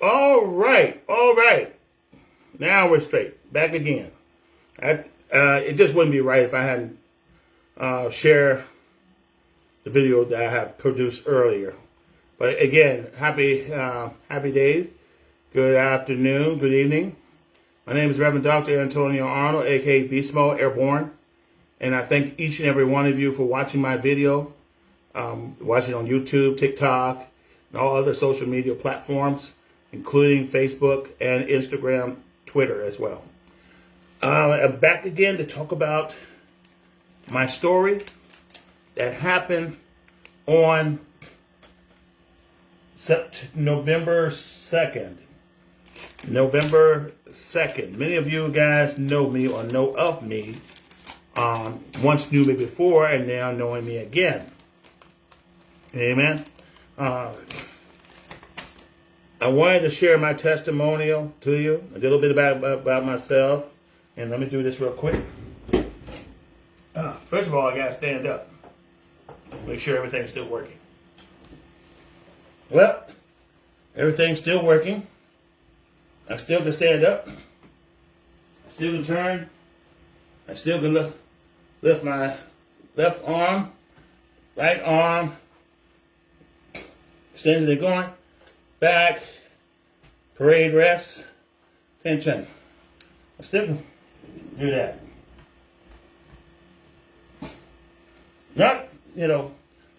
All right. Now we're straight. Back again. It just wouldn't be right if I hadn't shared the video that I have produced earlier. But again, happy days. Good afternoon. Good evening. My name is Reverend Dr. Antonio Arnold, aka Beast Mode Airborne, and I thank each and every one of you for watching my video, watching on YouTube, TikTok, and all other social media platforms, including Facebook and Instagram, Twitter as well. I'm back again to talk about my story that happened on November 2nd. November 2nd. Many of you guys know me or know of me. Once knew me before and now knowing me again. Amen. I wanted to share my testimonial to you, a little bit about myself. And let me do this real quick. First of all, I got to stand up. Make sure everything's still working. Well, everything's still working. I still can stand up. I still can turn. I still can lift my left arm, right arm, extended and going, back, parade rest, tension. I still can do that. Not,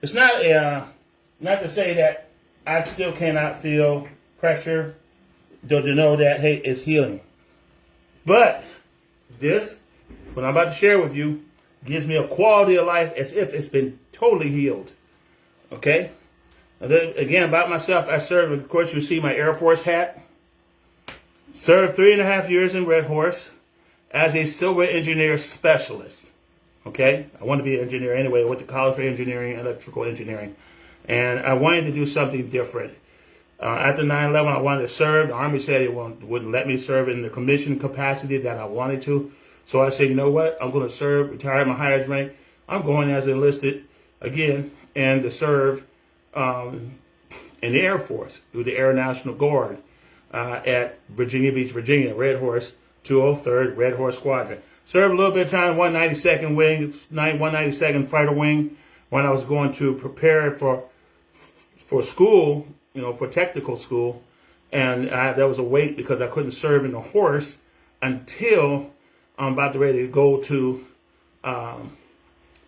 it's not not to say that I still cannot feel pressure, to know that, hey, it's healing. But this, what I'm about to share with you, gives me a quality of life as if it's been totally healed. Okay? And then, again, about myself, I served, of course, you see my Air Force hat. Served 3.5 years in Red Horse as a civil engineer specialist. Okay? I wanted to be an engineer anyway. I went to college for engineering, electrical engineering. And I wanted to do something different. After 9/11, I wanted to serve. The Army said it wouldn't let me serve in the commission capacity that I wanted to. So I said, you know what? I'm going to serve, retire my highest rank. I'm going as enlisted again and to serve in the Air Force through the Air National Guard at Virginia Beach, Virginia, Red Horse, 203rd Red Horse Squadron. Served a little bit of time, 192nd Wing, 192nd Fighter Wing, when I was going to prepare for school, for technical school. And there was a wait because I couldn't serve in the horse until I'm about to ready to go to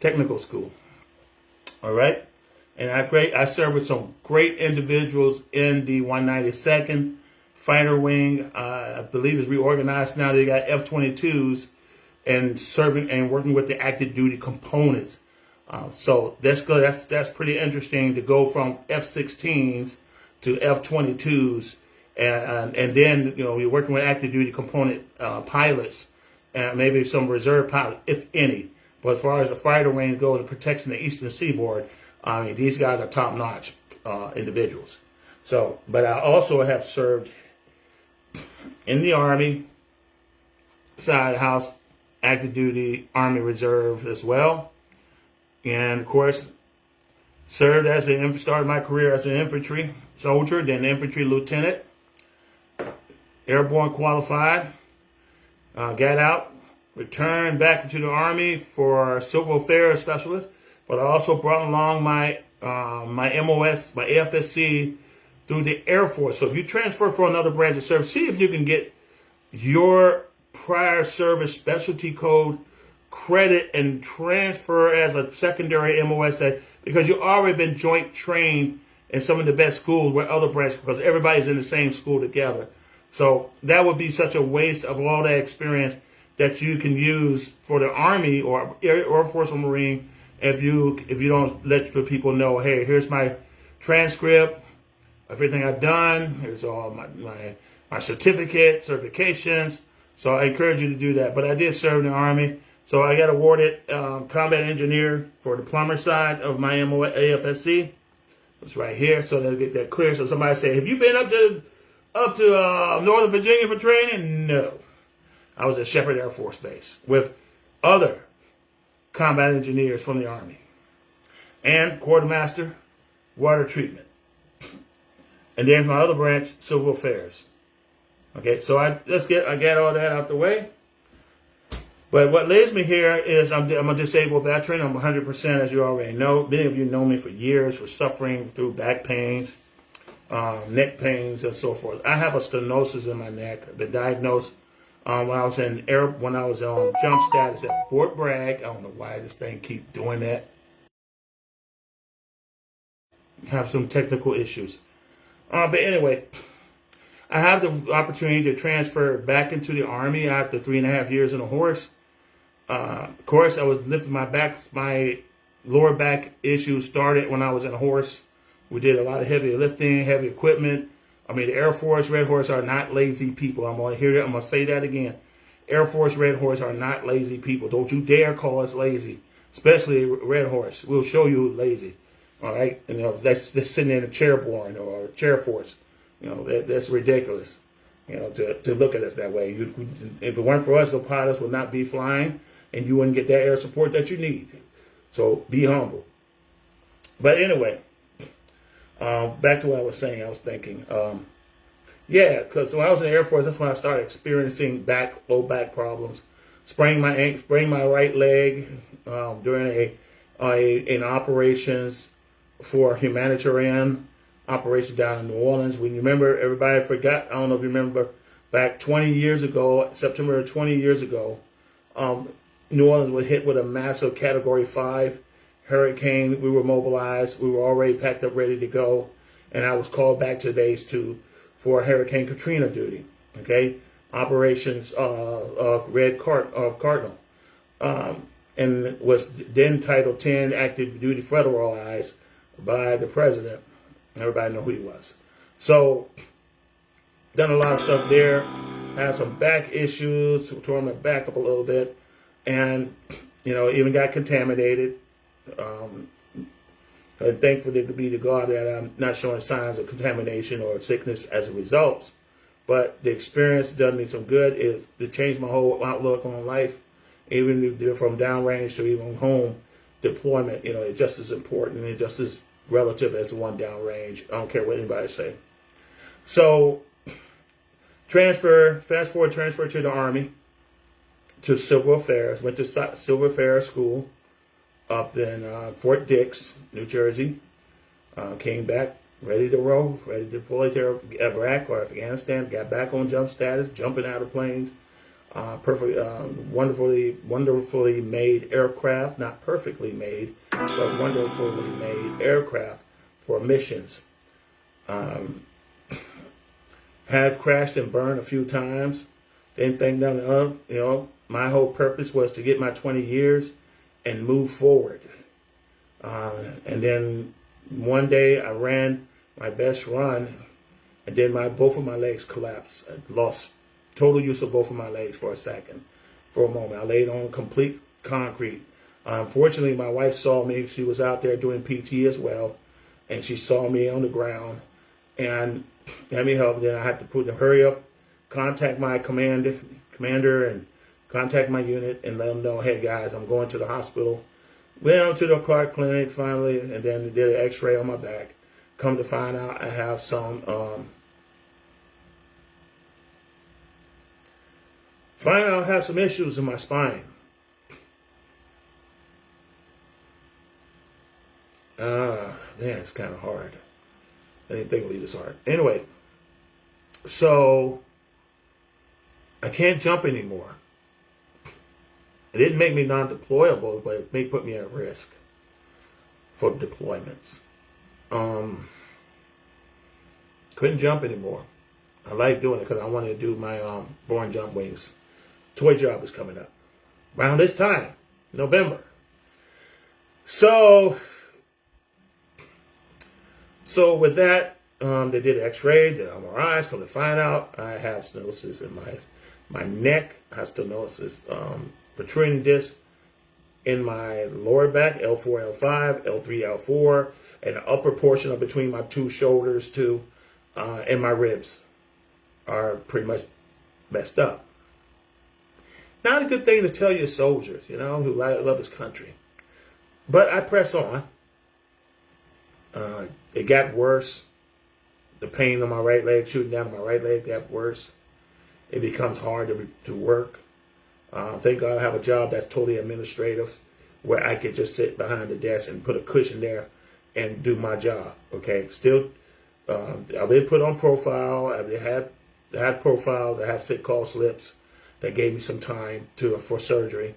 technical school. All right. And I served with some great individuals in the 192nd Fighter Wing. I believe it's reorganized now. They got F-22s and serving and working with the active duty components. So that's good. That's pretty interesting to go from F-16s to F-22s, and then you're working with active duty component pilots and maybe some reserve pilots, if any. But as far as the fighter wing goes and protecting the Eastern Seaboard, I mean, these guys are top-notch individuals. So, but I also have served in the Army side of the house, active duty, Army Reserve as well. And, of course, started my career as an infantry soldier, then infantry lieutenant, airborne qualified, got out, returned back into the Army for civil affairs specialist, but I also brought along my MOS, my AFSC through the Air Force. So if you transfer for another branch of service, see if you can get your prior service specialty code credit and transfer as a secondary MOS, because you've already been joint trained in some of the best schools with other branches, because everybody's in the same school together. So that would be such a waste of all that experience that you can use for the Army or Air Force or Marine if you don't let the people know, hey, here's my transcript, everything I've done, here's all my certifications. So I encourage you to do that. But I did serve in the Army. So I got awarded combat engineer for the plumber side of my AFSC. It's right here, so they'll get that clear. So somebody say, have you been up to Northern Virginia for training? No. I was at Shepherd Air Force Base with other combat engineers from the Army and quartermaster water treatment. And then my other branch, civil affairs. Okay, so I get all that out the way. But what leads me here is I'm a disabled veteran. I'm 100%, as you already know. Many of you know me for years for suffering through back pains, neck pains, and so forth. I have a stenosis in my neck. I've been diagnosed when I was on jump status at Fort Bragg. I don't know why this thing keep doing that. Have some technical issues. But anyway, I have the opportunity to transfer back into the Army after 3.5 years in a horse. Of course, I was lifting my back. My lower back issue started when I was in a horse. We did a lot of heavy lifting, heavy equipment. I mean, the Air Force, Red Horse are not lazy people. I'm going to hear that. I'm going to say that again. Air Force, Red Horse are not lazy people. Don't you dare call us lazy, especially Red Horse. We'll show you who's lazy. All right? And, that's sitting in a chairborne or a chair force. That's ridiculous, to look at us that way. If it weren't for us, the pilots would not be flying, and you wouldn't get that air support that you need. So be humble. But anyway, back to what I was saying. I was thinking, because when I was in the Air Force, that's when I started experiencing low back problems. Sprained my right leg during an operations for humanitarian operation down in New Orleans. When you remember, everybody forgot. I don't know if you remember, back 20 years ago, September 20 years ago, New Orleans was hit with a massive Category 5 hurricane. We were mobilized. We were already packed up, ready to go, and I was called back to base for Hurricane Katrina duty. Okay, operations Red Cardinal, and was then Title 10 active duty federalized by the president. Everybody know who he was. So, done a lot of stuff there. Had some back issues, tore my back up a little bit, and even got contaminated. And thankfully to be to God that I'm not showing signs of contamination or sickness as a result. But the experience done me some good. It changed my whole outlook on life, even from downrange to even home deployment. It's just as important and just as relative as the one downrange. I don't care what anybody say. So, fast forward to the Army, to Civil Affairs. Went to Civil Affairs School up in Fort Dix, New Jersey. Came back ready to roll, ready to deploy to Iraq or Afghanistan. Got back on jump status, jumping out of planes. Wonderfully made aircraft, not perfectly made, but wonderfully made aircraft for missions. Have crashed and burned a few times. Didn't think nothing of. My whole purpose was to get my 20 years and move forward. And then one day I ran my best run, and then both of my legs collapsed. I lost total use of both of my legs for a moment. I laid on complete concrete. Unfortunately, my wife saw me. She was out there doing PT as well, and she saw me on the ground and had me help. Then I had to hurry up, contact my commander, and contact my unit and let them know, hey guys, I'm going to the hospital. Went out to the Clark Clinic finally, and then they did an X-ray on my back. Come to find out, I have some issues in my spine. Man, it's kind of hard. I didn't think it would be this hard. Anyway, so I can't jump anymore. It didn't make me non-deployable, but it may put me at risk for deployments. Couldn't jump anymore. I like doing it because I wanted to do my Born Jump Wings. Toy job is coming up around this time, November. So with that, they did X-ray, did MRIs. Come to find out, I have stenosis in my neck. I have stenosis, protruding disc in my lower back, L4, L5, L3, L4, and the upper portion of between my two shoulders too, and my ribs are pretty much messed up. Not a good thing to tell your soldiers, who love his country. But I press on. It got worse. the pain on my right leg, shooting down my right leg, got worse. It becomes hard to work. Thank God I have a job that's totally administrative, where I could just sit behind the desk and put a cushion there and do my job. Okay, still, I've been put on profile. I had profiles. I have sick call slips that gave me some time for surgery.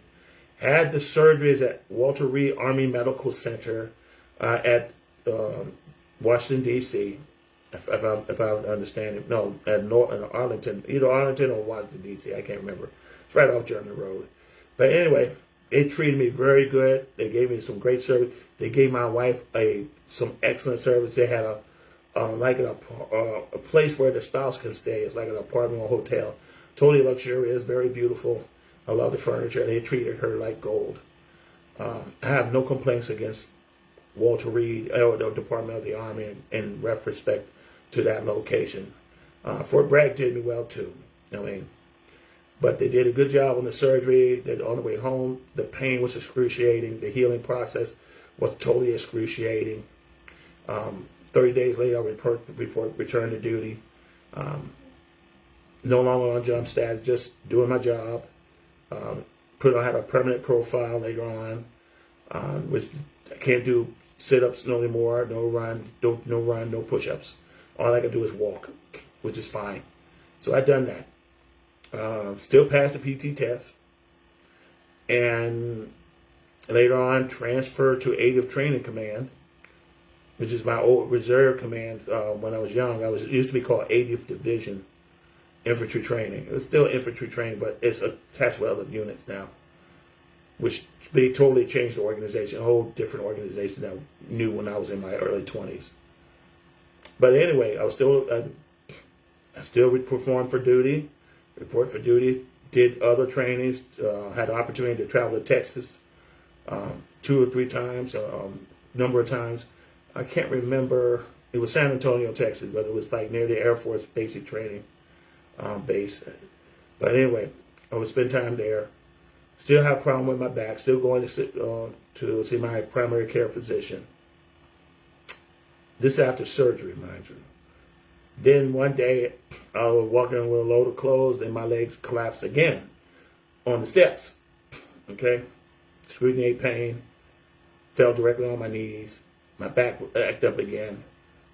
Had the surgeries at Walter Reed Army Medical Center at Washington, D.C., if I understand it. No, at Arlington, either Arlington or Washington, D.C., I can't remember. It's right off German Road. But anyway, they treated me very good. They gave me some great service. They gave my wife some excellent service. They had a place where the spouse can stay. It's like an apartment or hotel. Totally luxurious, very beautiful. I love the furniture. They treated her like gold. I have no complaints against Walter Reed or the Department of the Army in respect to that location. Fort Bragg did me well too. I mean, but they did a good job on the surgery. On the way home, the pain was excruciating. The healing process was totally excruciating. 30 days later, I returned to duty. No longer on jump status, just doing my job. I had a permanent profile later on, which I can't do sit-ups no anymore, no run, no push-ups. All I can do is walk, which is fine. So I've done that. Still passed the PT test, and later on transferred to 80th Training Command, which is my old reserve command. When I was young, it used to be called 80th Division Infantry Training. It was still infantry training, but it's attached with other units now, which they totally changed the organization, a whole different organization that I knew when I was in my early 20s. But anyway, I still performed for duty. Report for duty, did other trainings, had the opportunity to travel to Texas 2 or 3 times, number of times. I can't remember, it was San Antonio, Texas, but it was like near the Air Force basic training base. But anyway, I would spend time there. Still have a problem with my back, still going to see my primary care physician. This after surgery, mind you. Then one day, I was walking with a load of clothes, and my legs collapsed again on the steps. Okay? Excruciating pain, fell directly on my knees. My back acted up again,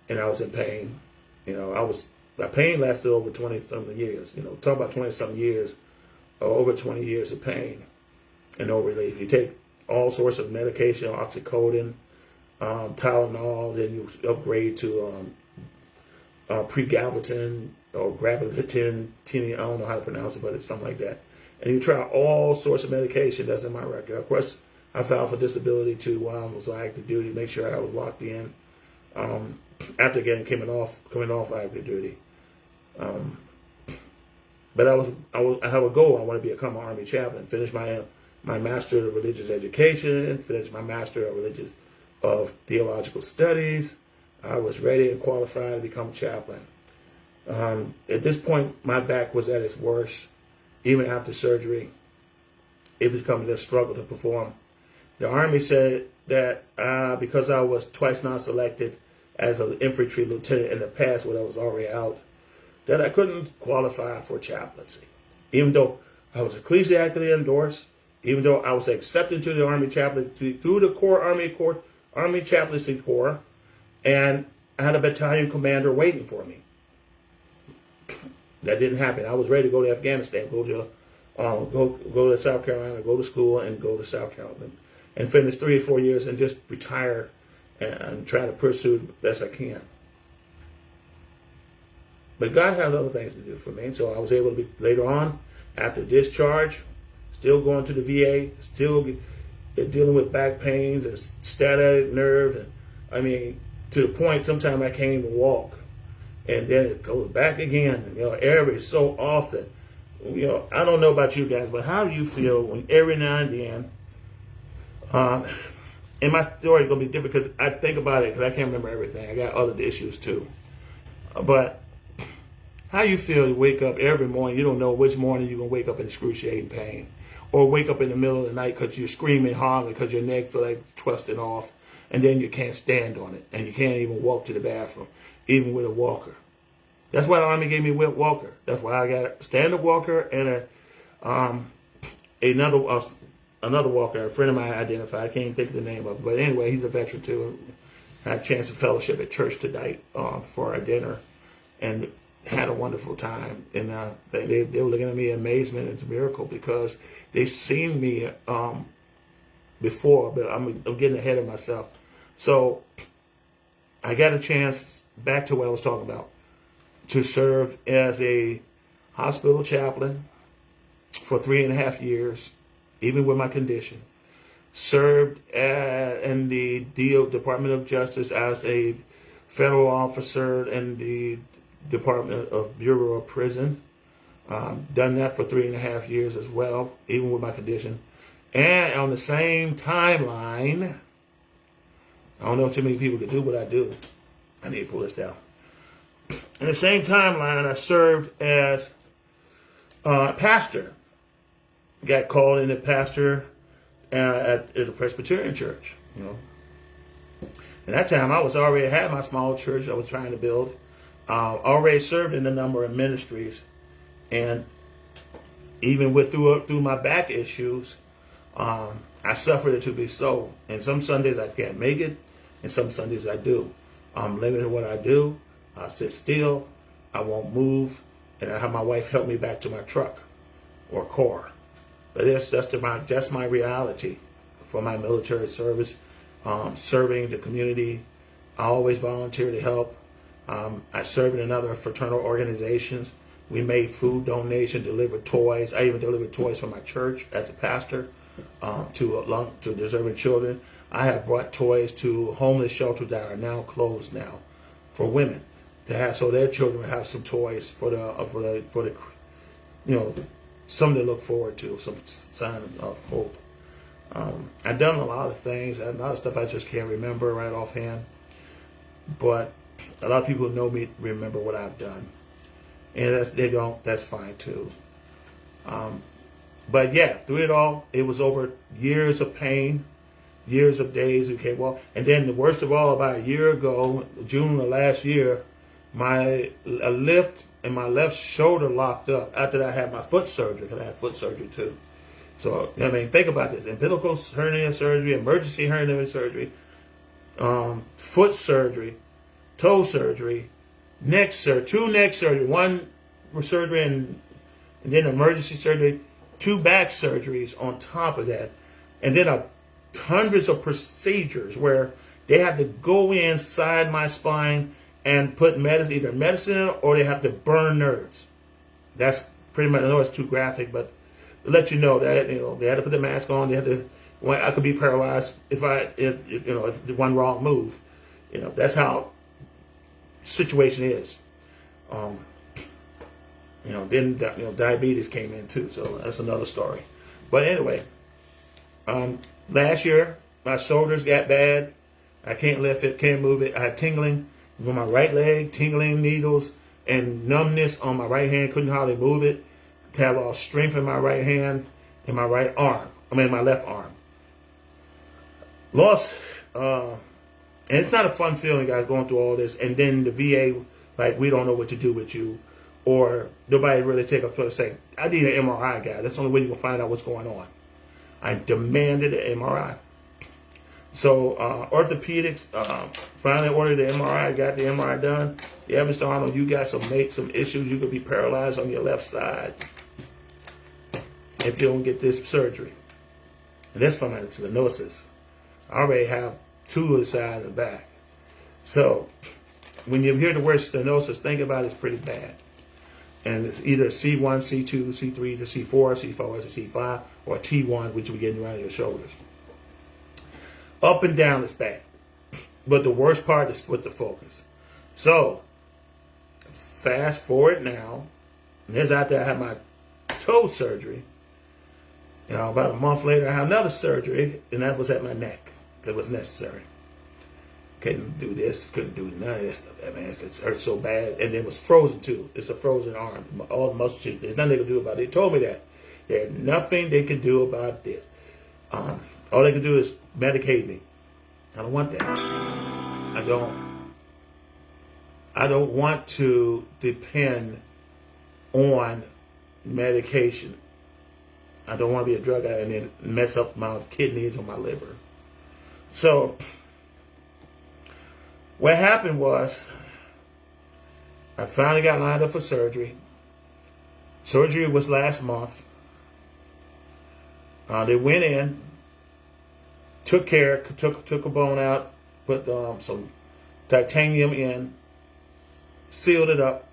and I was in pain. My pain lasted over 20-something years. Talk about 20-something years, or over 20 years of pain and no relief. You take all sorts of medication, oxycodone, Tylenol, then you upgrade to pregabalin or gravitin, I don't know how to pronounce it, but it's something like that. And you try all sorts of medication that's in my record. Of course, I filed for disability too while I was on active duty, make sure I was locked in. After again coming off active duty. But I have a goal. I want to become an Army chaplain, finish my Master of Religious Education, finish my Master of Theological Studies. I was ready and qualified to become a chaplain. At this point, my back was at its worst. Even after surgery, it was becoming a struggle to perform. The Army said that because I was twice non-selected as an infantry lieutenant in the past when I was already out, that I couldn't qualify for chaplaincy. Even though I was ecclesiastically endorsed, even though I was accepted to the Army chaplaincy through the Army Chaplaincy Corps, and I had a battalion commander waiting for me. That didn't happen. I was ready to go to Afghanistan, go to South Carolina, go to school, and go to South Carolina, and finish 3 or 4 years and just retire and try to pursue the best I can. But God has other things to do for me, so I was able to be later on, after discharge, still going to the VA, still dealing with back pains and sciatic nerve, and I mean, to the point sometimes I can't even walk, and then it goes back again. Every so often. I don't know about you guys, but how do you feel when every now and then? And my story is gonna be different because I think about it because I can't remember everything. I got other issues too, but. How you feel you wake up every morning, you don't know which morning you're going to wake up in excruciating pain. Or wake up in the middle of the night because you're screaming hard because your neck feels like twisting off. And then you can't stand on it. And you can't even walk to the bathroom. even with a walker. That's why the Army gave me a walker. That's why I got a stand-up walker and another walker. A friend of mine identified. I can't think of the name of it. But anyway, he's a veteran too. I had a chance to fellowship at church tonight for our dinner, and had a wonderful time. And they were looking at me in amazement. It's a miracle because they've seen me before, but I'm getting ahead of myself. So I got a chance, back to what I was talking about, to serve as a hospital chaplain for 3.5 years, even with my condition. Served in the Department of Justice as a federal officer in the Department of Bureau of Prison. Done that for 3.5 years as well, even with my condition. And on the same timeline, I don't know too many people could do what I do. I need to pull this down. In the same timeline, I served as pastor. Got called in as pastor at the Presbyterian church. You know, at that time I was already had my small church I was trying to build. Already served in a number of ministries, and even with through my back issues, I suffered it to be so. And some Sundays I can't make it, and some Sundays I do. I'm limited in what I do. I sit still. I won't move, and I have my wife help me back to my truck or car. But that's my reality for my military service, serving the community. I always volunteer to help. I serve in other fraternal organizations. We made food donation, delivered toys. I even delivered toys for my church as a pastor to deserving children. I have brought toys to homeless shelters that are now closed now for women to have, so their children have some toys for the something to look forward to, some sign of hope. I've done a lot of things, a lot of stuff I just can't remember right offhand. But a lot of people who know me remember what I've done, and they don't. That's fine too. But yeah, through it all, it was over years of pain, years of days. Okay, well, and then the worst of all, about a year ago, June of last year, a lift and my left shoulder locked up after I had my foot surgery, because I had foot surgery too. So, I mean, think about this. Umbilical hernia surgery, emergency hernia surgery, foot surgery, toe surgery, neck surgery, 2 neck surgery, 1 surgery and then emergency surgery, 2 back surgeries on top of that. And then hundreds of procedures where they had to go inside my spine and put either medicine in it, or they have to burn nerves. That's pretty much, I know it's too graphic, but to let you know that, they had to put the mask on. They had to, I could be paralyzed if the one wrong move. That's how the situation is. Then diabetes came in too, so that's another story. But anyway, last year my shoulders got bad. I can't lift it, can't move it. I had tingling from my right leg, tingling needles, and numbness on my right hand. Couldn't hardly move it. I lost strength in my right hand and my right arm. My left arm. Lost, and it's not a fun feeling, guys, going through all this. And then the VA, like, we don't know what to do with you, or nobody really take up to say, I need an MRI, guys. That's the only way you can find out what's going on. I demanded an MRI. So orthopedics finally ordered the MRI. Got the MRI done. Yeah, Mr. Arnold, you got some issues. You could be paralyzed on your left side if you don't get this surgery. And that's from stenosis. I already have 2 of the sides and back. So when you hear the word stenosis, think about it's pretty bad. And it's either C1, C2, C3 to C4, C4 to C5, or T1, which will get around your shoulders. Up and down is bad. But the worst part is with the focus. So, fast forward now. And here's after I had my toe surgery. About a month later, I had another surgery, and that was at my neck. It was necessary. Couldn't do this, couldn't do none of this stuff. It hurt so bad. And then it was frozen too. It's a frozen arm. All the muscle tissue. There's nothing they could do about it. They told me that. There's nothing they could do about this. All they could do is medicate me. I don't want that. I don't. I don't want to depend on medication. I don't want to be a drug addict and then mess up my kidneys or my liver. So what happened was I finally got lined up for surgery. Surgery was last month. They went in, took a bone out, put some titanium in, sealed it up,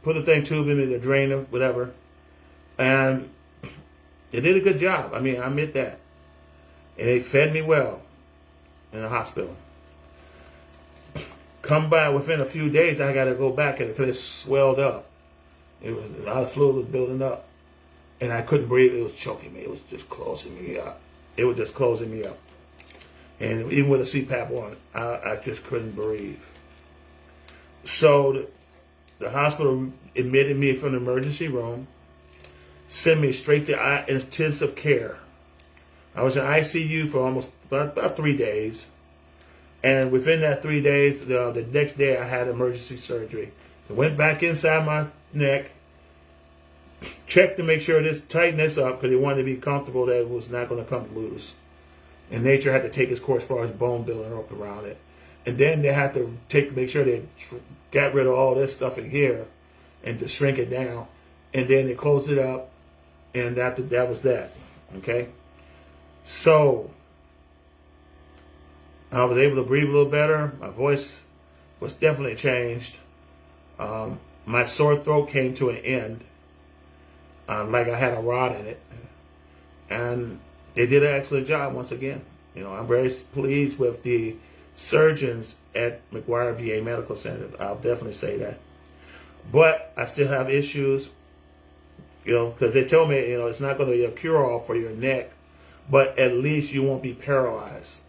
put a tube in it to drain it, whatever. And they did a good job. I mean, I admit that. And they fed me well in the hospital. Come by within a few days, I got to go back because it swelled up. It was a lot of fluid was building up, and I couldn't breathe. It was choking me. It was just closing me up. It was just closing me up. And even with a CPAP on, I just couldn't breathe. So the hospital admitted me from the emergency room, sent me straight to intensive care. I was in ICU for almost about 3 days. And within that 3 days, the next day I had emergency surgery. I went back inside my neck, checked to make sure this tighten this up because they wanted to be comfortable that it was not going to come loose. And nature had to take its course as far as bone building up around it. And then they had to make sure they got rid of all this stuff in here and to shrink it down. And then they closed it up, and that was that. Okay? So I was able to breathe a little better. My voice was definitely changed. My sore throat came to an end, like I had a rod in it. And they did an excellent job once again. You know, I'm very pleased with the surgeons at McGuire VA Medical Center. I'll definitely say that. But I still have issues, you know, because they told me, you know, it's not going to be a cure-all for your neck, but at least you won't be paralyzed.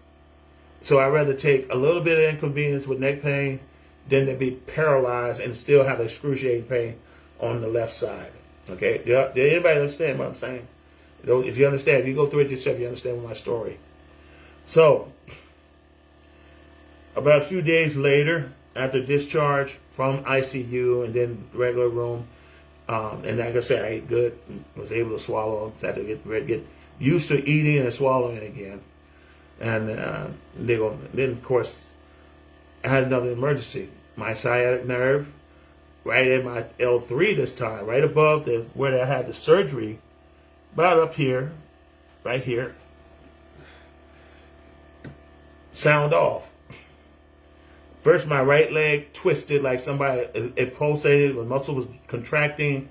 So I'd rather take a little bit of inconvenience with neck pain than to be paralyzed and still have excruciating pain on the left side. Okay? Did anybody understand what I'm saying? If you understand, if you go through it yourself, you understand my story. So, about a few days later, after discharge from ICU and then regular room, and like I said, I ate good, was able to swallow, had to get used to eating and swallowing again. And then, of course, I had another emergency. My sciatic nerve, right at my L3 this time, right above where I had the surgery, about up here, right here, sound off. First, my right leg twisted like somebody, it pulsated, the muscle was contracting.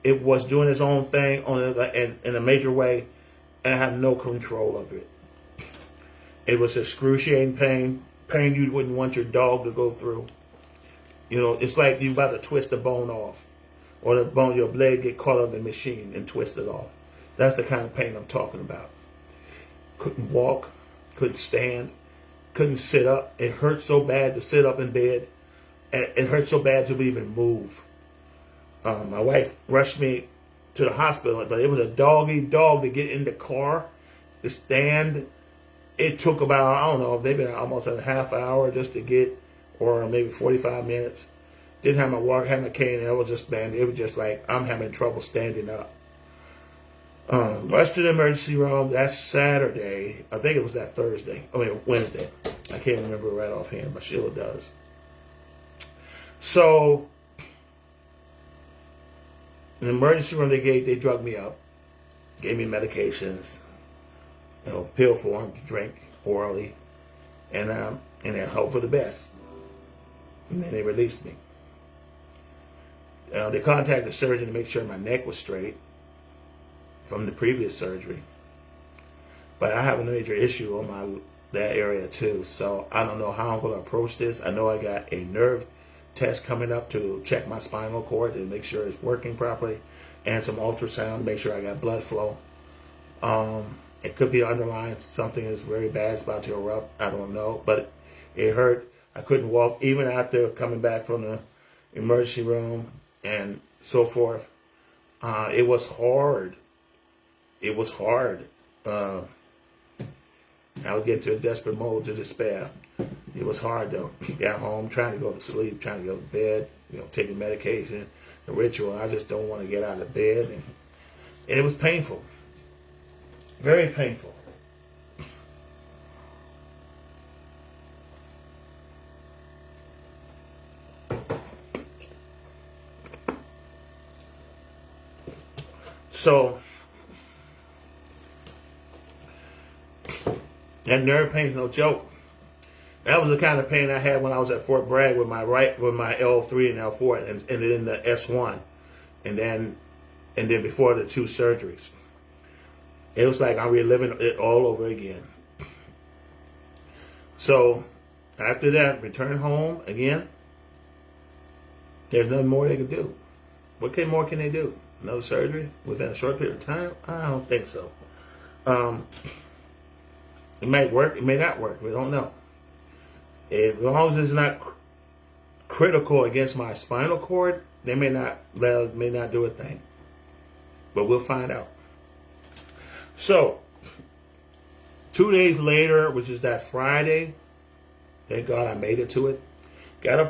It was doing its own thing in a major way, and I had no control of it. It was excruciating pain you wouldn't want your dog to go through. You know, it's like you about to twist a bone off, or the bone, your leg get caught up in the machine and twist it off. That's the kind of pain I'm talking about. Couldn't walk, couldn't stand, couldn't sit up. It hurt so bad to sit up in bed. It hurt so bad to even move. My wife rushed me to the hospital, but it was a dog to get in the car, to stand. It took about, I don't know, maybe almost a half hour just to get, or maybe 45 minutes. Didn't have my walker, had my cane. It was just like, I'm having trouble standing up. Rushed to the emergency room that Saturday. I think it was that Wednesday. I can't remember right offhand, but Sheila does. So, in the emergency room, they drugged me up, gave me medications, you know, pill form to drink orally, and then hope for the best. And then they released me. They contacted the surgeon to make sure my neck was straight from the previous surgery. But I have a major issue on that area too, so I don't know how I'm going to approach this. I know I got a nerve test coming up to check my spinal cord and make sure it's working properly, and some ultrasound to make sure I got blood flow. It could be underlying something is very bad, it's about to erupt. I don't know, but it hurt. I couldn't walk even after coming back from the emergency room and so forth. It was hard. It was hard. I was getting to a desperate mode to despair. It was hard though. Got home, trying to go to sleep, trying to go to bed, taking medication, the ritual. I just don't want to get out of bed. And it was painful. Very painful. So, that nerve pain is no joke. That was the kind of pain I had when I was at Fort Bragg with my L3 and L4, and then the S1, and then before the 2 surgeries. It was like I'm reliving it all over again. So, after that, return home again. There's nothing more they can do. What more can they do? Another surgery within a short period of time? I don't think so. It might work. It may not work. We don't know. As long as it's not critical against my spinal cord, they may not do a thing. But we'll find out. So, 2 days later, which is that Friday, thank God I made it to it. Got a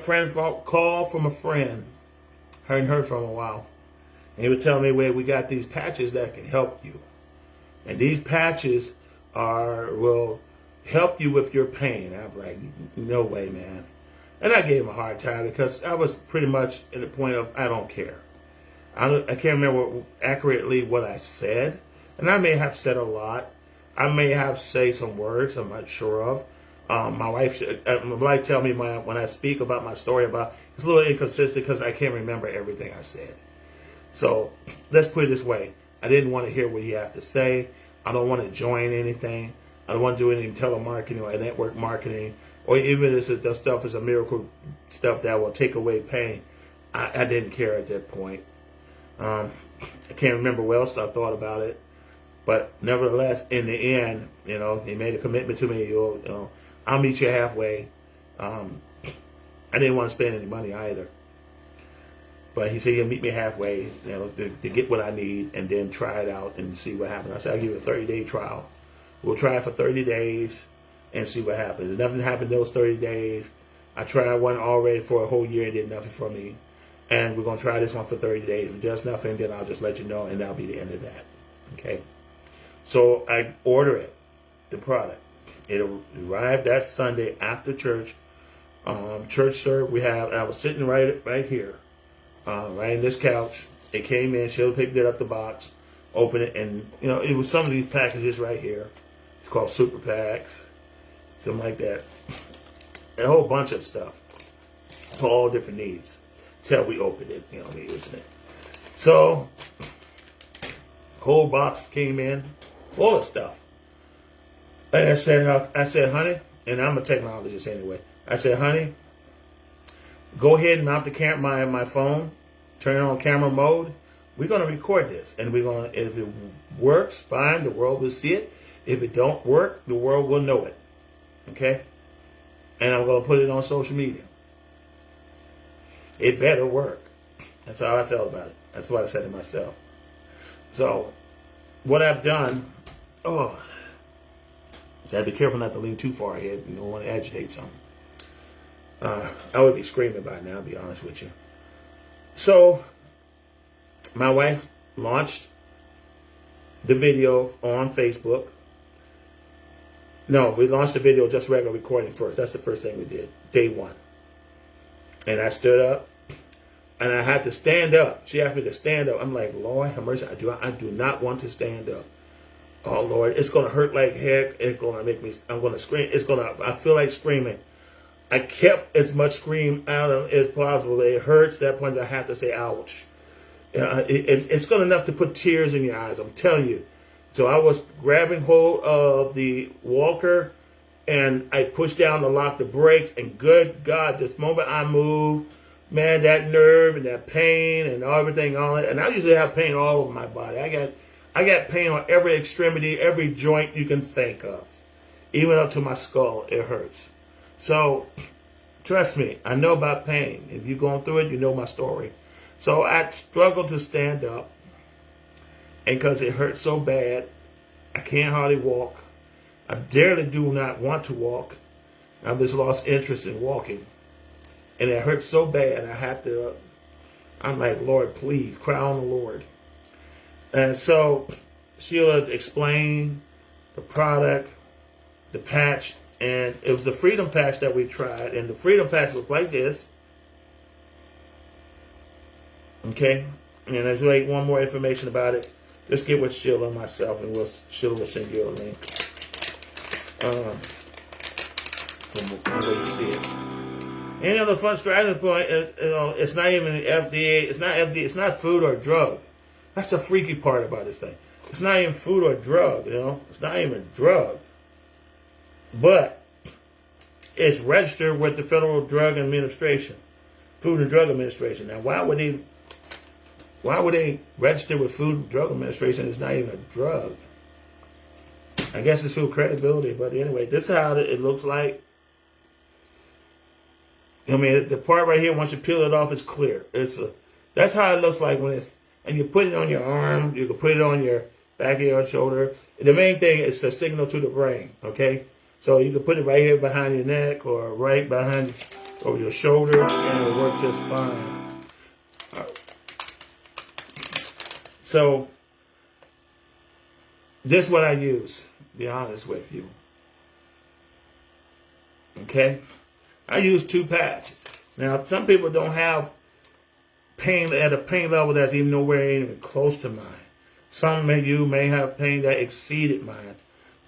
call from a friend. Hadn't heard from a while. And he would tell me, "Wait, we got these patches that can help you. And these patches will help you with your pain." I'm like, "No way, man." And I gave him a hard time because I was pretty much at the point of, I don't care. I can't remember accurately what I said. And I may have said a lot. I may have said some words I'm not sure of. My wife tell me when I speak about my story it's a little inconsistent because I can't remember everything I said. So let's put it this way. I didn't want to hear what he had to say. I don't want to join anything. I don't want to do any telemarketing or network marketing, or even if the stuff is a miracle stuff that will take away pain. I didn't care at that point. I can't remember what else I thought about it. But nevertheless, in the end, he made a commitment to me. I'll meet you halfway. I didn't want to spend any money either. But he said he'll meet me halfway, to get what I need and then try it out and see what happens. I said, I'll give you a 30-day trial. We'll try it for 30 days and see what happens. If nothing happened those 30 days, I tried one already for a whole year and did nothing for me. And we're going to try this one for 30 days. If it does nothing, then I'll just let you know, and that'll be the end of that. Okay? So I order the product. It arrived that Sunday after church. Church served. I was sitting right here. Right in this couch. It came in. Sheila picked it up the box, opened it, and it was some of these packages right here. It's called super packs, something like that. And a whole bunch of stuff for all different needs. Till we opened it, me using it. So, whole box came in full of stuff. And I said, honey, and I'm a technologist anyway. I said, honey, go ahead and mount my phone, turn it on camera mode. We're going to record this. And if it works, fine, the world will see it. If it don't work, the world will know it. Okay? And I'm going to put it on social media. It better work. That's how I felt about it. That's what I said to myself. So, what I've done, I gotta be careful not to lean too far ahead. You don't want to agitate something. I would be screaming by now, to be honest with you. So, my wife launched the video on Facebook. No, we launched the video just regular recording first. That's the first thing we did, day one. And I stood up, and I had to stand up. She asked me to stand up. I'm like, Lord have mercy, I do not want to stand up. Oh, Lord, it's going to hurt like heck. It's going to make me, I'm going to scream. I feel like screaming. I kept as much scream out of as possible. It hurts. At that point, I have to say, ouch. It's good enough to put tears in your eyes, I'm telling you. So I was grabbing hold of the walker, and I pushed down to lock the brakes, and good God, this moment I moved, man, that nerve and that pain and everything on it. And I usually have pain all over my body. I got pain on every extremity, every joint you can think of. Even up to my skull, it hurts. So, trust me, I know about pain. If you're going through it, you know my story. So I struggled to stand up. And because it hurt so bad, I can't hardly walk. I barely do not want to walk. I just lost interest in walking. And it hurt so bad, I had to, I'm like, Lord, please, cry on the Lord. And so Sheila explained the product, the patch, and it was the Freedom Patch that we tried. And the Freedom Patch looked like this. Okay? And there's like one more information about it. Just get with Sheila and myself, and Sheila will send you a link. From the way you see it. Any other fun strategy point, it's not even FDA, it's not FDA, it's not food or drug. That's the freaky part about this thing. It's not even food or drug, It's not even a drug. But it's registered with the Federal Drug Administration, Food and Drug Administration. Now, why would they register with Food and Drug Administration? It's not even a drug. I guess it's for credibility, but anyway, this is how it looks like. I mean, the part right here, once you peel it off, it's clear. That's how it looks like when it's, and you put it on your arm, you can put it on your back of your shoulder. The main thing is the signal to the brain, okay? So you can put it right here behind your neck or right behind over your shoulder, and it'll work just fine. So this is what I use, to be honest with you. Okay? I use 2 patches. Now, some people don't have pain at a pain level that's even nowhere even close to mine. Some of you may have pain that exceeded mine.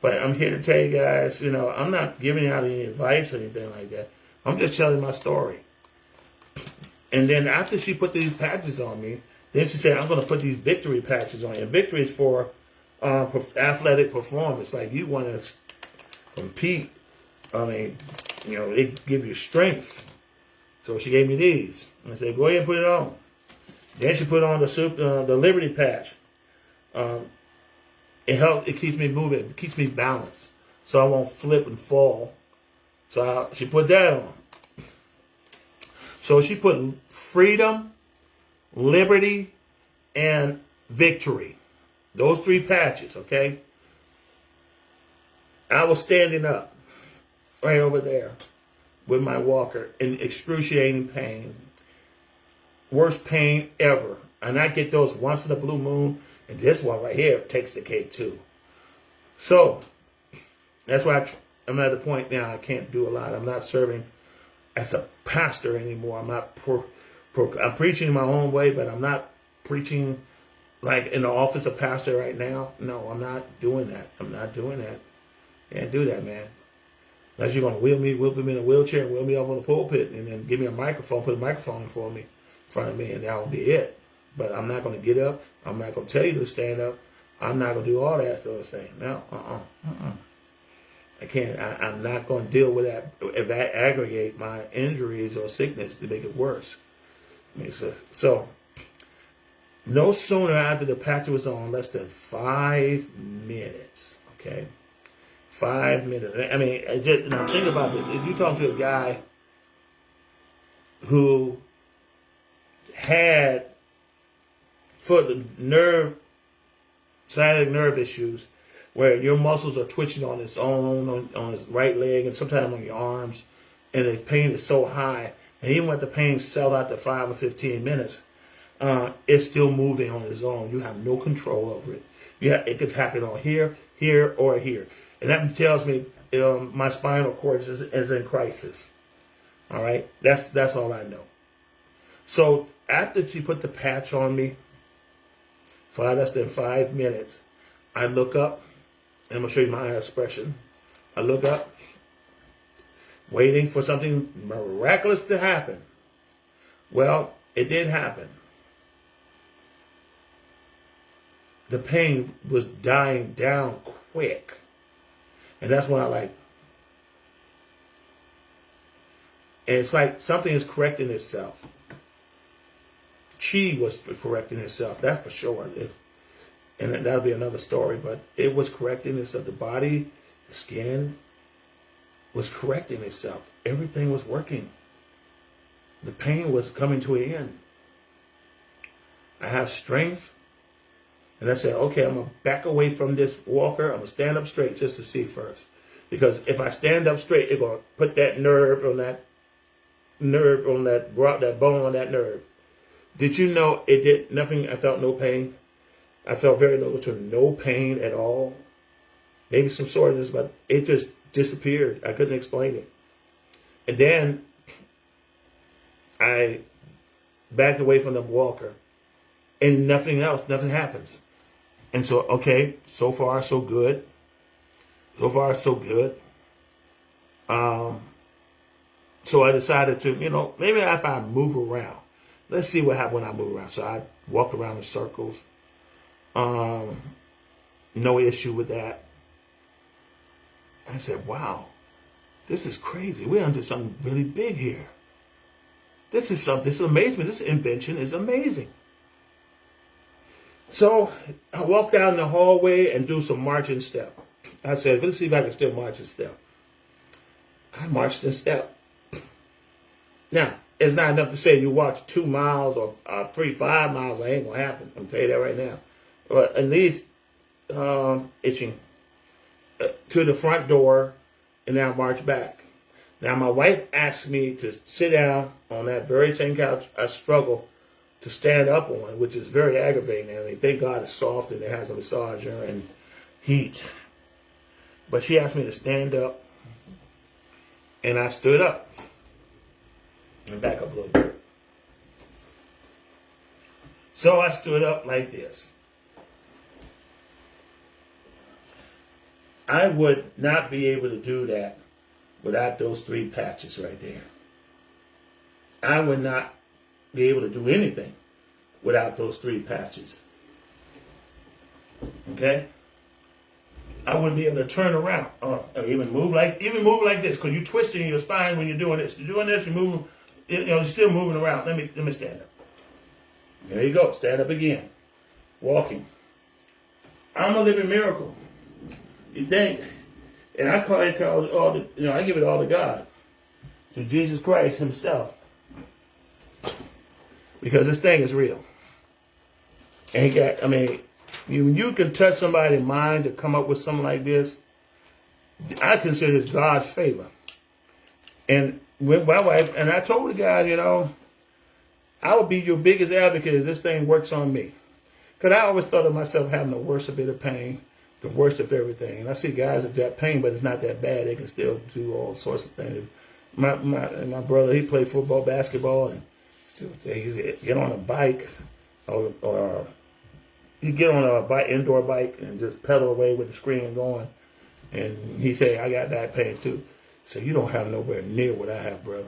But I'm here to tell you guys, I'm not giving out any advice or anything like that. I'm just telling my story. And then after she put these patches on me, then she said, I'm going to put these victory patches on you. And victory is for athletic performance. Like you want to compete. I mean, it gives you strength. So she gave me these. I said, go ahead and put it on. Then she put on the Liberty patch. It keeps me moving. It keeps me balanced. So I won't flip and fall. So she put that on. So she put freedom, liberty, and victory. Those 3 patches, okay? I was standing up right over there with my walker in excruciating pain. Worst pain ever. And I get those once in a blue moon. And this one right here takes the cake too. So, that's why I'm at the point now I can't do a lot. I'm not serving as a pastor anymore. I'm not I'm preaching in my own way, but I'm not preaching like in the office of pastor right now. No, I'm not doing that. I'm not doing that. Can't do that, man. Unless you're going to wheel me in a wheelchair and wheel me up on the pulpit and then give me a microphone, put a microphone in in front of me, and that will be it. But I'm not going to get up. I'm not going to tell you to stand up. I'm not going to do all that sort of thing. No, I can't. I'm not going to deal with that. If I aggregate my injuries or sickness to make it worse. So no sooner after the patch was on, less than 5 minutes. Okay, 5 minutes. I mean, now think about this. If you talk to a guy who had sciatic nerve issues, where your muscles are twitching on its own, on his right leg, and sometimes on your arms, and the pain is so high, and even when the pain settled out to 5 or 15 minutes, it's still moving on its own. You have no control over it. It could happen on here, or here. And that tells me my spinal cord is in crisis. All right? That's all I know. So after she put the patch on me, for less than 5 minutes, I look up, and I'm going to show you my eye expression. I look up, waiting for something miraculous to happen. Well, it did happen. The pain was dying down quick. And that's when and it's like something is correcting itself. Chi was correcting itself, that's for sure. And that'll be another story, but it was correcting itself. The body, the skin was correcting itself. Everything was working. The pain was coming to an end. I have strength. And I said, okay, I'm going to back away from this walker. I'm going to stand up straight just to see first. Because if I stand up straight, it's going to put that nerve on that bone on that nerve. Did you know it did nothing? I felt no pain. I felt very little to no pain at all. Maybe some soreness, but it just disappeared. I couldn't explain it. And then I backed away from the walker, and nothing happens. And so, okay, so far so good. So far so good. So I decided to, maybe if I move around, let's see what happens when I move around. So I walked around in circles. No issue with that. I said, wow, this is crazy. We're onto something really big here. This is amazing. This invention is amazing. So I walked down the hallway and do some marching step. I said, let's see if I can still march and step. I marched and step. Now, it's not enough to say you walk 2 miles or 5 miles. It ain't going to happen. I'm telling you that right now. But at least itching to the front door, and then I march back. Now, my wife asked me to sit down on that very same couch I struggle to stand up on, which is very aggravating. I mean, thank God it's soft and it has a massager and heat. But she asked me to stand up, and I stood up. And back up a little bit. So I stood up like this. I would not be able to do that without those 3 patches right there. I would not be able to do anything without those 3 patches. Okay? I wouldn't be able to turn around or even move like this, because you're twisting your spine when you're doing this. You're doing this, you're moving, you're still moving around. Let me stand up. There you go. Stand up again. Walking. I'm a living miracle. You think? And I I give it all to God, to Jesus Christ Himself, because this thing is real. And you can touch somebody's mind to come up with something like this. I consider it God's favor. And with my wife, and I told the guy, I will be your biggest advocate if this thing works on me. Because I always thought of myself having the worst bit of pain, the worst of everything. And I see guys with that pain, but it's not that bad. They can still do all sorts of things. My brother, he played football, basketball, and still he get on a bike or you get on a bike, indoor bike, and just pedal away with the screen going. And he said, I got back pains too. So you don't have nowhere near what I have, brother.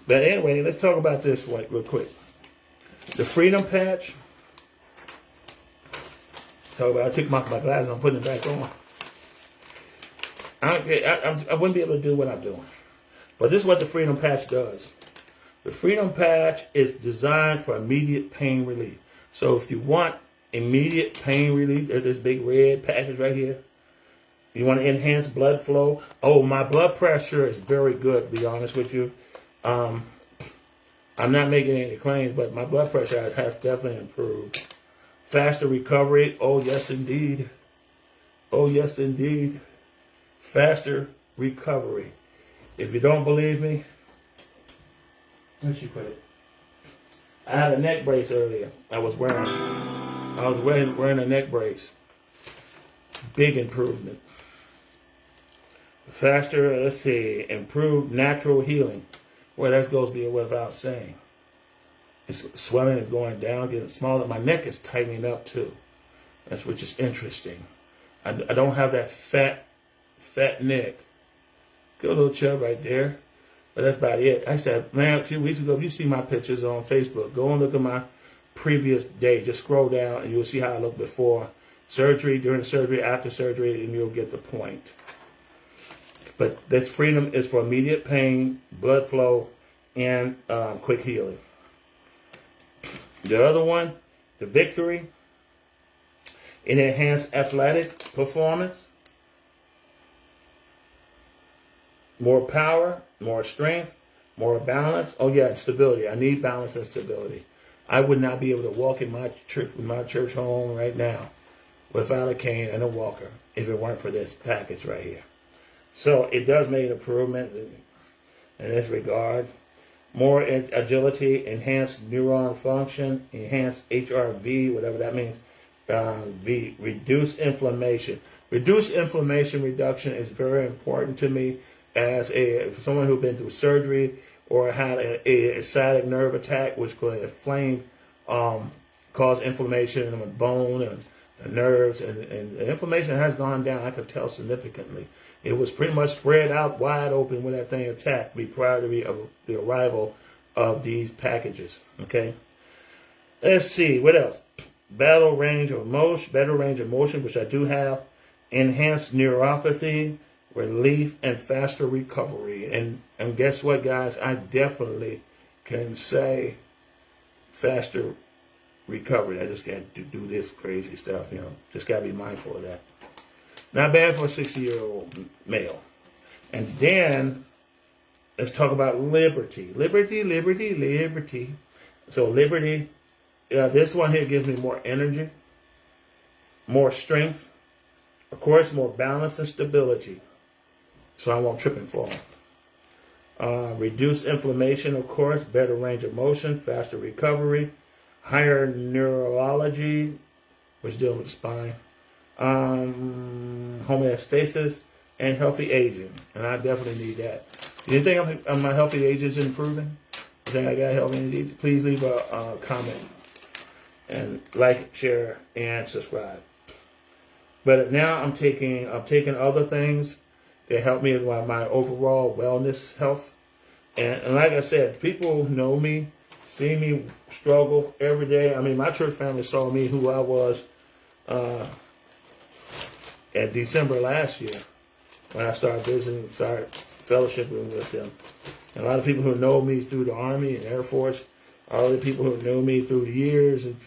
But anyway, let's talk about this real quick. The freedom patch. I took my glasses, I'm putting it back on. I wouldn't be able to do what I'm doing. But this is what the freedom patch does. The freedom patch is designed for immediate pain relief. So if you want immediate pain relief, there's this big red patches right here. You want to enhance blood flow. Oh, my blood pressure is very good, to be honest with you. I'm not making any claims, but my blood pressure has definitely improved. Faster recovery. Oh, yes, indeed. Oh, yes, indeed. Faster recovery. If you don't believe me, where'd she put it? I had a neck brace earlier. I was wearing a neck brace. Big improvement. Faster, let's see, improved natural healing. Well, that goes without saying. Swelling is going down, getting smaller. My neck is tightening up too. Which is interesting. I don't have that fat neck. Good little chub right there. But that's about it. I said, man, a few weeks ago, if you see my pictures on Facebook, go and look at my previous day. Just scroll down and you'll see how I looked before surgery, during surgery, after surgery, and you'll get the point. But this freedom is for immediate pain, blood flow, and quick healing. The other one, the victory, it enhanced athletic performance, more power, more strength, more balance. Oh yeah, stability. I need balance and stability. I would not be able to walk in my church home right now without a cane and a walker. if it weren't for this package right here. So it does make improvements in this regard. More agility, enhanced neuron function, enhanced HRV, whatever that means. Reduce inflammation. Reduce inflammation reduction is very important to me as someone who's been through surgery or had a sciatic nerve attack, which could inflame, cause inflammation in the bone and the nerves, and the inflammation has gone down. I could tell significantly. It was pretty much spread out wide open when that thing attacked me prior to the arrival of these packages. Okay. Let's see what else. Better range of motion, which I do have. Enhanced neuropathy, relief, and faster recovery. And guess what, guys? I definitely can say faster recovery. I just got to do this crazy stuff, Just got to be mindful of that. Not bad for a 60-year-old male. And then let's talk about liberty. Liberty. So liberty, this one here gives me more energy, more strength, of course, more balance and stability. So I won't trip and fall. Reduce inflammation, of course, better range of motion, faster recovery, higher neurology, which deals with the spine. Homeostasis, and healthy aging. And I definitely need that. You think my healthy age is improving? You think I got healthy age? Please leave a comment. And like, share, and subscribe. But now I'm taking other things that help me with my overall wellness health. And like I said, people who know me, see me struggle every day. I mean, my church family saw me who I was at December last year when I started fellowshipping with them. And a lot of people who know me through the Army and Air Force, all the people who know me through the years, and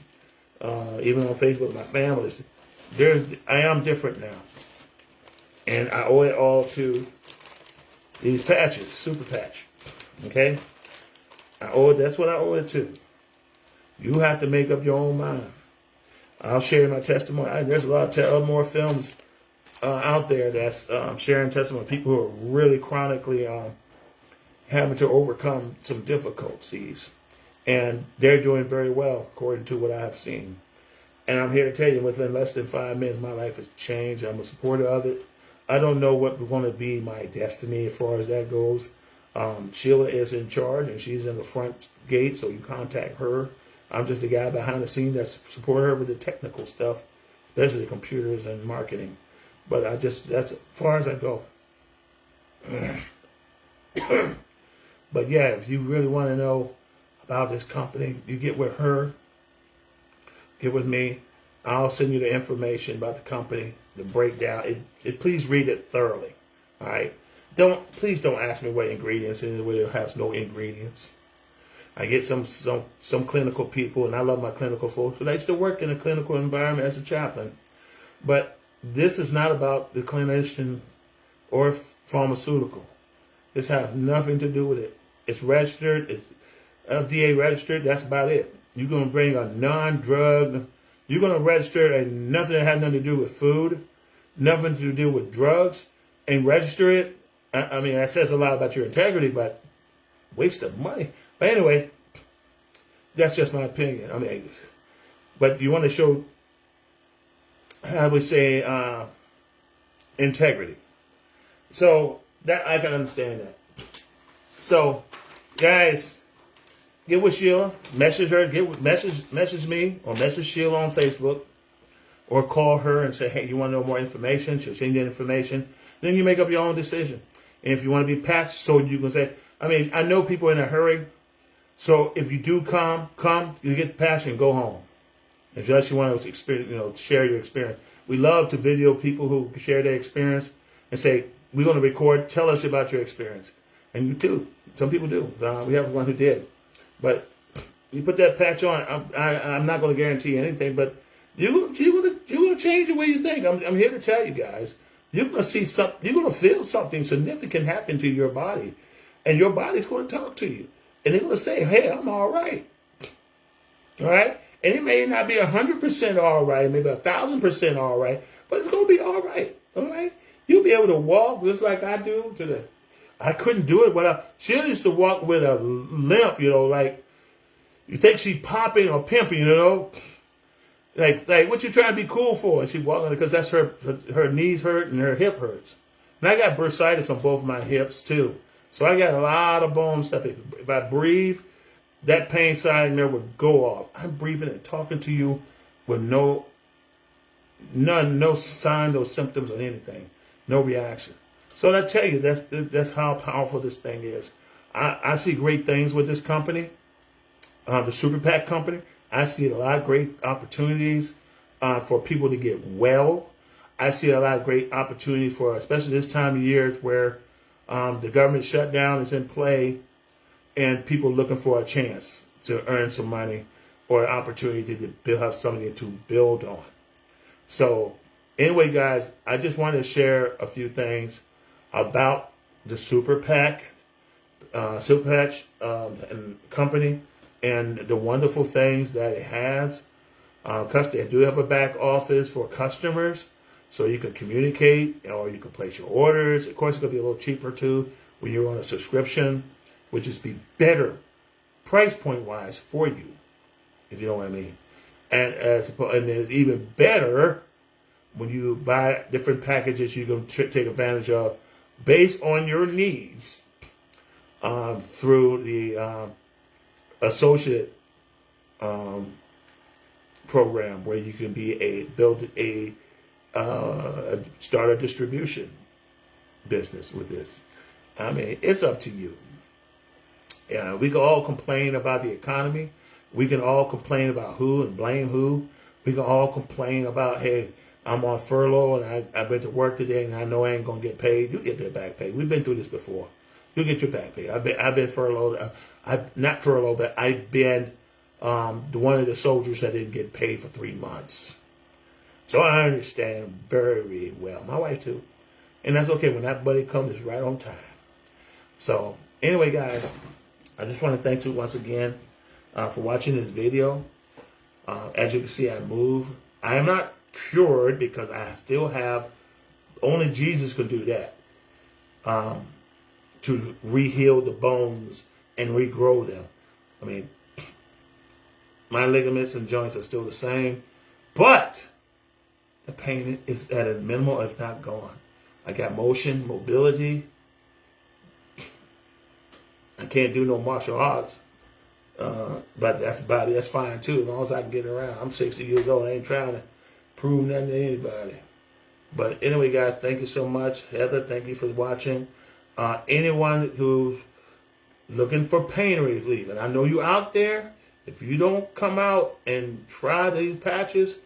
even on Facebook, my families, I am different now. And I owe it all to these patches, super patch. Okay? That's what I owe it to. You have to make up your own mind. I'll share my testimony. There's a lot of more films out there that's sharing testimony. People who are really chronically having to overcome some difficulties. And they're doing very well, according to what I have seen. And I'm here to tell you, within less than 5 minutes, my life has changed. I'm a supporter of it. I don't know what going to be my destiny as far as that goes. Sheila is in charge, and she's in the front gate, so you contact her. I'm just the guy behind the scene that support her with the technical stuff, especially the computers and marketing. But that's as far as I go. But yeah, if you really want to know about this company, you get with her, get with me. I'll send you the information about the company, the breakdown. Please read it thoroughly. All right. Please don't ask me what ingredients it is where it has no ingredients. I get some clinical people, and I love my clinical folks, but I used to work in a clinical environment as a chaplain. But this is not about the clinician or pharmaceutical. This has nothing to do with it. It's registered. It's FDA registered. That's about it. You're going to bring a non-drug. You're going to register nothing that has nothing to do with food, nothing to do with drugs, and register it. I mean, that says a lot about your integrity, but waste of money. But anyway, that's just my opinion. I mean, but you want to show, how we say, integrity. So that I can understand that. So, guys, get with Sheila, message her, message me, or message Sheila on Facebook, or call her and say, hey, you want to know more information? She'll send you the information. Then you make up your own decision. And if you want to be patched, so you can say, I mean, I know people in a hurry. So if you do come, you get patched and go home. If you actually want to experience, share your experience. We love to video people who share their experience and say, we're going to record, tell us about your experience. And you too. Some people do. We have one who did. But you put that patch on, I'm not going to guarantee anything, but you're going to change the way you think. I'm here to tell you guys. You're going to see something. You're going to feel something significant happen to your body, and your body's going to talk to you, and they're going to say, "Hey, I'm all right." All right, and it may not be 100% all right, maybe 1,000% all right, but but it's going to be all right. All right? You'll be able to walk just like I do today. I couldn't do it, she used to walk with a limp, like you think she's popping or pimping, Like what you trying to be cool for? And she walking because that's her knees hurt and her hip hurts. And I got bursitis on both of my hips too. So I got a lot of bone stuff. If I breathe, that pain side in there would go off. I'm breathing and talking to you with no sign, no symptoms or anything. No reaction. So I tell you, that's how powerful this thing is. I see great things with this company, the Super PAC company. I see a lot of great opportunities for people to get well. I see a lot of great opportunities for, especially this time of year where the government shutdown is in play and people looking for a chance to earn some money or an opportunity to have something to build on. So anyway, guys, I just wanted to share a few things about the Super PAC, and company, and the wonderful things that it has. They do have a back office for customers, so you can communicate or you can place your orders. Of course, it's going to be a little cheaper too when you're on a subscription, which is be better price point wise for you, if you know what I mean. And it's even better when you buy different packages you can take advantage of based on your needs through the associate program, where you can start a distribution business with this. I mean, it's up to you. Yeah, we can all complain about the economy. We can all complain about who and blame who. We can all complain about, hey, I'm on furlough and I've been to work today and I know I ain't gonna get paid. You get their back pay. We've been through this before. You'll get your back pay. I've been furloughed. Not furloughed, but I've been one of the soldiers that didn't get paid for 3 months. So I understand very well. My wife too. And that's okay. When that buddy comes, it's right on time. So anyway, guys, I just want to thank you once again for watching this video. As you can see, I move. I am not cured because I still have, only Jesus could do that, to re-heal the bones and regrow them. I mean, my ligaments and joints are still the same, but the pain is at a minimal, if not gone. I got motion, mobility. I can't do no martial arts, but that's about it. That's fine too, as long as I can get around. I'm 60 years old. I ain't trying to prove nothing to anybody. But anyway, guys, thank you so much. Heather, thank you for watching. Anyone who's looking for pain relief, and I know you out there, if you don't come out and try these patches,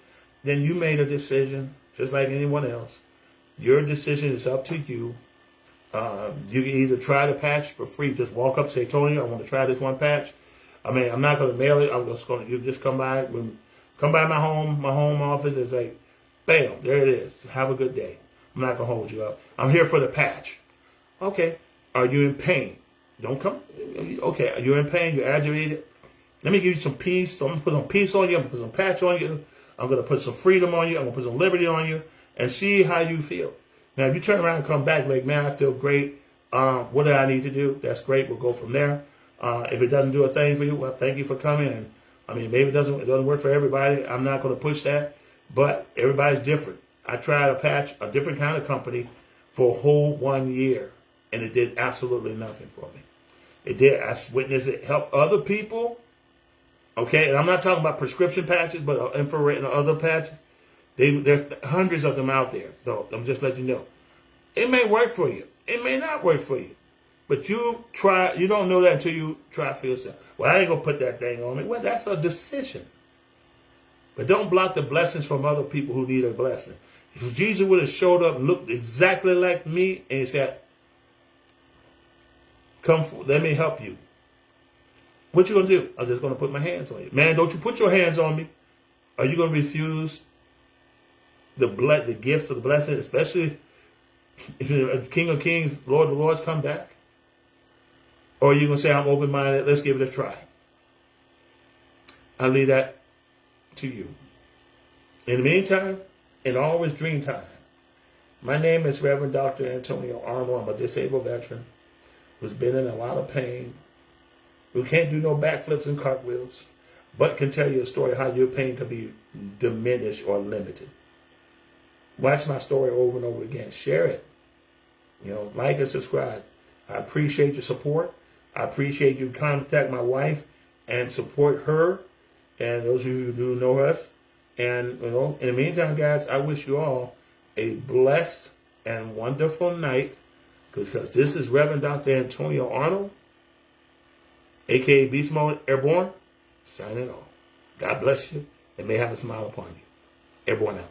then you made a decision, just like anyone else. Your decision is up to you. You can either try the patch for free. Just walk up, say, Tony, I want to try this one patch. I mean, I'm not going to mail it. I'm just going to, you just come by my home office. It's like, bam, there it is. Have a good day. I'm not going to hold you up. I'm here for the patch. Okay. Are you in pain? Don't come. Okay. You're in pain. You're agitated. Let me give you some peace. So I'm going to put some peace on you. I'm going to put some patch on you. I'm going to put some freedom on you. I'm going to put some liberty on you and see how you feel. Now, if you turn around and come back like, man, I feel great. What do I need to do? That's great. We'll go from there. If it doesn't do a thing for you, well, thank you for coming. And I mean, maybe it doesn't work for everybody. I'm not going to push that, but everybody's different. I tried a patch, a different kind of company, for a whole 1 year, and it did absolutely nothing for me. It did. I witnessed it help other people. Okay, and I'm not talking about prescription patches, but infrared and other patches. There's hundreds of them out there. So I'm just letting you know. It may work for you. It may not work for you. But you try. You don't know that until you try for yourself. Well, I ain't going to put that thing on me. Well, that's a decision. But don't block the blessings from other people who need a blessing. If Jesus would have showed up and looked exactly like me and he said, come, let me help you. What you going to do? I'm just going to put my hands on you. Man, don't you put your hands on me. Are you going to refuse the gift of the blessing, especially if you're a King of Kings, Lord of Lords come back? Or are you going to say, I'm open-minded, let's give it a try? I'll leave that to you. In the meantime, and always dream time. My name is Reverend Dr. Antonio Arnold. I'm a disabled veteran who's been in a lot of pain, who can't do no backflips and cartwheels, but can tell you a story how your pain can be diminished or limited. Watch my story over and over again. Share it. Like and subscribe. I appreciate your support. I appreciate you contact my wife and support her and those of you who know us. And, in the meantime, guys, I wish you all a blessed and wonderful night, because this is Reverend Dr. Antonio Arnold, a.k.a. Beast Mode Airborne, signing off. God bless you and may have a smile upon you. Everyone out.